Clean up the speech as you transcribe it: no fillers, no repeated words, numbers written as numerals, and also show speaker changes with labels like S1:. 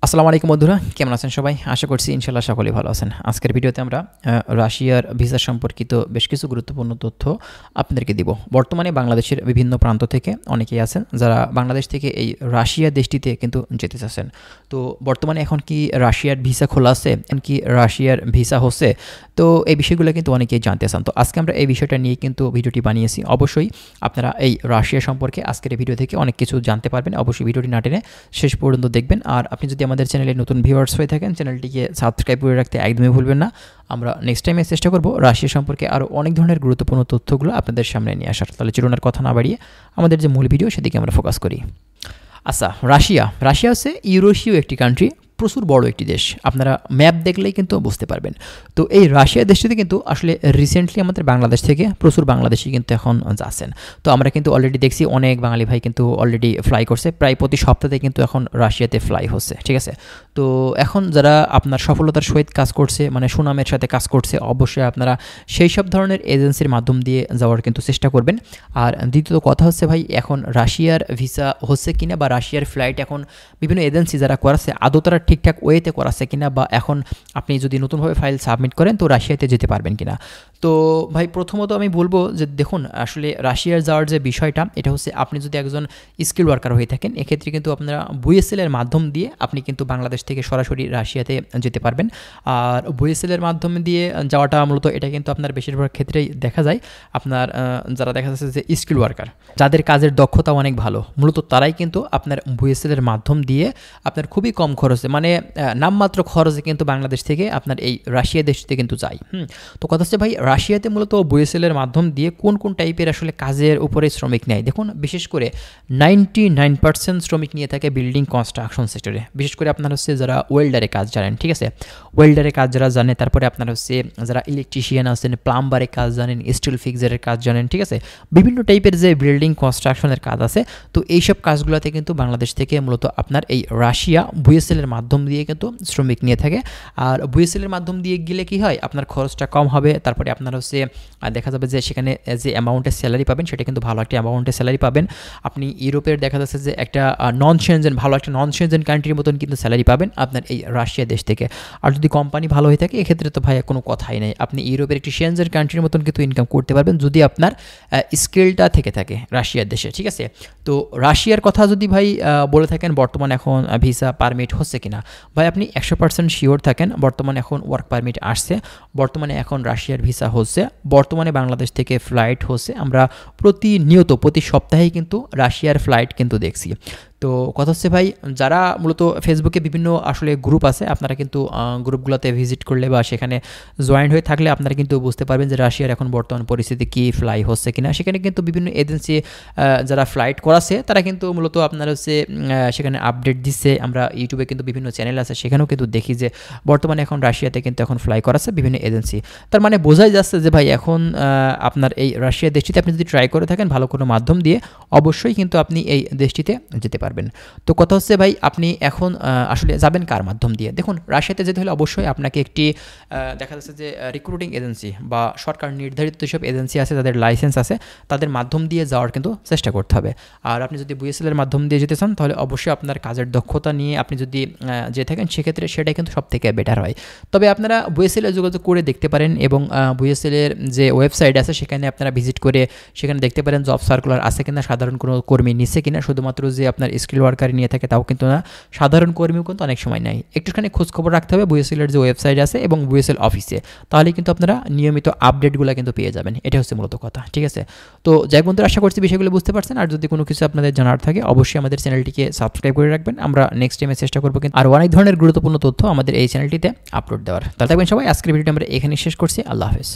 S1: আসসালামু আলাইকুম বন্ধুরা, কেমন আছেন সবাই? আশা করছি ইনশাআল্লাহ সকলেই ভালো আছেন। আজকের ভিডিওতে আমরা রাশিয়ার ভিসা সম্পর্কিত বেশ কিছু গুরুত্বপূর্ণ তথ্য আপনাদেরকে দিব। বর্তমানে বাংলাদেশের বিভিন্ন প্রান্ত থেকে অনেকেই আছেন যারা বাংলাদেশ থেকে এই রাশিয়া দেশটিতে কিন্তু যেতে চাচ্ছেন। তো বর্তমানে এখন কি রাশিয়ার ভিসা খোলা আছে, কি রাশিয়ার ভিসা হচ্ছে, তো এই বিষয়গুলো কিন্তু অনেকেই জানতে চান। তো আজকে আমরা এই বিষয়টা নিয়ে কিন্তু ভিডিওটি বানিয়েছি। অবশ্যই আপনারা এই রাশিয়া সম্পর্কে আজকের এই ভিডিও থেকে অনেক কিছু জানতে পারবেন। অবশ্যই ভিডিওটি না টেনে শেষ পর্যন্ত দেখবেন। আর আপনি যদি আমাদের চ্যানেলে নতুন ভিউয়ার্স হয়ে থাকেন, চ্যানেলটিকে সাবস্ক্রাইব করে রাখতে একদমই ভুলবেন না। আমরা নেক্সট টাইমে চেষ্টা করব রাশিয়া সম্পর্কে আরও অনেক ধরনের গুরুত্বপূর্ণ তথ্যগুলো আপনাদের সামনে নিয়ে আসার। তাহলে চলুন আর কথা না বাড়িয়ে আমাদের যে মূল ভিডিও সেদিকে আমরা ফোকাস করি। আচ্ছা, রাশিয়া হচ্ছে ইউরোশীয় একটি কান্ট্রি, প্রচুর বড় একটি দেশ। আপনারা ম্যাপ দেখলেই কিন্তু বুঝতে পারবেন। তো এই রাশিয়া দেশটিতে কিন্তু আসলে রিসেন্টলি আমাদের বাংলাদেশ থেকে প্রচুর বাংলাদেশি কিন্তু এখন যাচ্ছেন। তো আমরা কিন্তু অলরেডি দেখছি অনেক বাঙালি ভাই কিন্তু অলরেডি ফ্লাই করছে, প্রায় প্রতি সপ্তাহে কিন্তু এখন রাশিয়াতে ফ্লাই হচ্ছে, ঠিক আছে। তো এখন যারা আপনার সফলতার সহিত কাজ করছে, মানে সুনামের সাথে কাজ করছে, অবশ্যই আপনারা সেই সব ধরনের এজেন্সির মাধ্যম দিয়ে যাওয়ার কিন্তু চেষ্টা করবেন। আর দ্বিতীয়ত কথা হচ্ছে ভাই, এখন রাশিয়ার ভিসা হচ্ছে কিনা বা রাশিয়ার ফ্লাইট এখন বিভিন্ন এজেন্সি যারা করাচ্ছে আদৌ তারা ঠিকঠাক ওয়েতে করাচ্ছে কিনা, বা এখন আপনি যদি নতুনভাবে ফাইল সাবমিট করেন তো রাশিয়াতে যেতে পারবেন কিনা। তো ভাই প্রথমত আমি বলবো যে দেখুন, আসলে রাশিয়ার যাওয়ার যে বিষয়টা, এটা হচ্ছে আপনি যদি একজন স্কিল ওয়ার্কার হয়ে থাকেন, এক্ষেত্রে কিন্তু আপনারা বুয়েসেলের মাধ্যম দিয়ে আপনি কিন্তু বাংলাদেশ থেকে সরাসরি রাশিয়াতে যেতে পারবেন। আর বুয়েসেলের মাধ্যমে দিয়ে যাওয়াটা মূলত এটা কিন্তু আপনার বেশিরভাগ ক্ষেত্রেই দেখা যায় আপনার যারা দেখা যাচ্ছে যে স্কিল ওয়ার্কার, যাদের কাজের দক্ষতা অনেক ভালো, মূলত তারাই কিন্তু আপনার বুয়েসেলের মাধ্যম দিয়ে আপনার খুবই কম খরচে, মানে নামমাত্র খরচে কিন্তু বাংলাদেশ থেকে আপনার এই রাশিয়া দেশটিতে কিন্তু যায়। তো কথা হচ্ছে ভাই, রাশিয়াতে মূলত বুয়েসেলের মাধ্যম দিয়ে কোন কোন টাইপের আসলে কাজের উপরে শ্রমিক নেয়। দেখুন, বিশেষ করে 99% শ্রমিক নিয়ে থাকে বিল্ডিং কনস্ট্রাকশন সেক্টরে। বিশেষ করে আপনার হচ্ছে যারা ওয়েল্ডারে কাজ জানেন, ঠিক আছে, ওয়েল্ডারে কাজ যারা জানে, তারপরে আপনার হচ্ছে যারা ইলেকট্রিশিয়ান আছেন, প্লাম্বারে কাজ জানেন, স্টিল ফিক্সারের কাজ জানেন, ঠিক আছে, বিভিন্ন টাইপের যে বিল্ডিং কনস্ট্রাকশনের কাজ আছে। তো এইসব কাজগুলোতে কিন্তু বাংলাদেশ থেকে মূলত আপনার এই রাশিয়া বুয়েসেলের মাধ্যম দিয়ে কিন্তু শ্রমিক নিয়ে থাকে। আর বুয়েসেলের মাধ্যম দিয়ে গেলে কি হয়, আপনার খরচটা কম হবে। তারপরে আপনার হচ্ছে দেখা যাবে যে সেখানে যে অ্যামাউন্টের স্যালারি পাবেন সেটা কিন্তু ভালো একটা অ্যামাউন্টের স্যালারি পাবেন। আপনি ইউরোপের দেখা যাচ্ছে যে একটা ভালো একটা নন সেনজেন কান্ট্রির মতন কিন্তু স্যালারি পাবেন আপনার এই রাশিয়া দেশ থেকে। আর যদি কোম্পানি ভালো হয়ে থাকে এক্ষেত্রে তো ভাই কোনো কথাই নেই, আপনি ইউরোপের একটি সেনজেন কান্ট্রির মতন কিন্তু ইনকাম করতে পারবেন যদি আপনার স্কিলটা থেকে থাকে রাশিয়ার দেশে, ঠিক আছে। তো রাশিয়ার কথা যদি ভাই বলে থাকেন বর্তমানে এখন ভিসা পারমিট হচ্ছে কিনা, ভাই আপনি 100% শিওর থাকেন বর্তমানে এখন ওয়ার্ক পারমিট আসছে, বর্তমানে এখন রাশিয়ার ভিসা হচ্ছে, বর্তমানে বাংলাদেশ থেকে ফ্লাইট হচ্ছে। আমরা প্রতি সপ্তাহেই কিন্তু রাশিয়ার ফ্লাইট কিন্তু দেখছি। তো কথা হচ্ছে ভাই, যারা মূলত ফেসবুকে বিভিন্ন আসলে গ্রুপ আছে, আপনারা কিন্তু গ্রুপগুলোতে ভিজিট করলে বা সেখানে জয়েন্ট হয়ে থাকলে আপনারা কিন্তু বুঝতে পারবেন যে রাশিয়ার এখন বর্তমান পরিস্থিতি কী, ফ্লাই হচ্ছে কিনা। সেখানে কিন্তু বিভিন্ন এজেন্সি যারা ফ্লাইট করাছে তারা কিন্তু মূলত আপনার হচ্ছে সেখানে আপডেট দিচ্ছে। আমরা ইউটিউবে কিন্তু বিভিন্ন চ্যানেল আছে, সেখানেও কিন্তু দেখি যে বর্তমানে এখন রাশিয়াতে কিন্তু এখন ফ্লাই করাচ্ছে বিভিন্ন এজেন্সি। তার মানে বোঝাই যাচ্ছে যে ভাই এখন আপনার এই রাশিয়া দেশটিতে আপনি যদি ট্রাই করে থাকেন ভালো কোনো মাধ্যম দিয়ে, অবশ্যই কিন্তু আপনি এই দেশটিতে যেতে পারবেন। তো কথা হচ্ছে ভাই, আপনি এখন আসলে যাবেন কার মাধ্যম দিয়ে। দেখুন, রাশিয়াতে যেতে হলে অবশ্যই আপনাকে একটি দেখা যাচ্ছে যে রিক্রুটিং এজেন্সি বা সরকার নির্ধারিত যেসব এজেন্সি আছে, তাদের লাইসেন্স আছে, তাদের মাধ্যম দিয়ে যাওয়ার কিন্তু চেষ্টা করতে হবে। আর আপনি যদি বুয়েসেলের মাধ্যম দিয়ে যেতে চান তাহলে অবশ্যই আপনার কাজের দক্ষতা নিয়ে আপনি যদি যেতে থাকেন সেক্ষেত্রে সেটাই কিন্তু সব থেকে বেটার হয়। তবে আপনারা বুয়েসেলে যোগাযোগ করে দেখতে পারেন এবং বুয়েসেলের যে ওয়েবসাইট আছে সেখানে আপনারা ভিজিট করে সেখানে দেখতে পারেন জব সার্কুলার আছে কিনা, সাধারণ কোনো কর্মী নিচ্ছে কিনা। শুধুমাত্র যে আপনার স্কিল ওয়ার্কার নিয়ে থাকে তাও কিন্তু না, সাধারণ কর্মীও কিন্তু অনেক সময় নেয়। একটুখানি খোঁজখবর রাখতে হবে বুয়েসেলের যে ওয়েবসাইট আছে এবং বুয়েসেল অফিসে, তাহলে কিন্তু আপনারা নিয়মিত আপডেটগুলো কিন্তু পেয়ে যাবেন। এটা হচ্ছে মূলত কথা, ঠিক আছে। তো যাই বন্ধুরা, আশা করছি বিষয়গুলো বুঝতে পারছেন। আর যদি কোনো কিছু আপনাদের জানার থাকে অবশ্যই আমাদের চ্যানেলটিকে সাবস্ক্রাইব করে রাখবেন। আমরা নেক্সট টাইমে চেষ্টা করবো কিন্তু আর অনেক ধরনের গুরুত্বপূর্ণ তথ্য আমাদের এই চ্যানেলটিতে আপলোড দেওয়ার। তাহলে থাকবেন সবাই। আজকের ভিডিওটি আমরা এখানে শেষ করছি। আল্লাহ হাফেজ।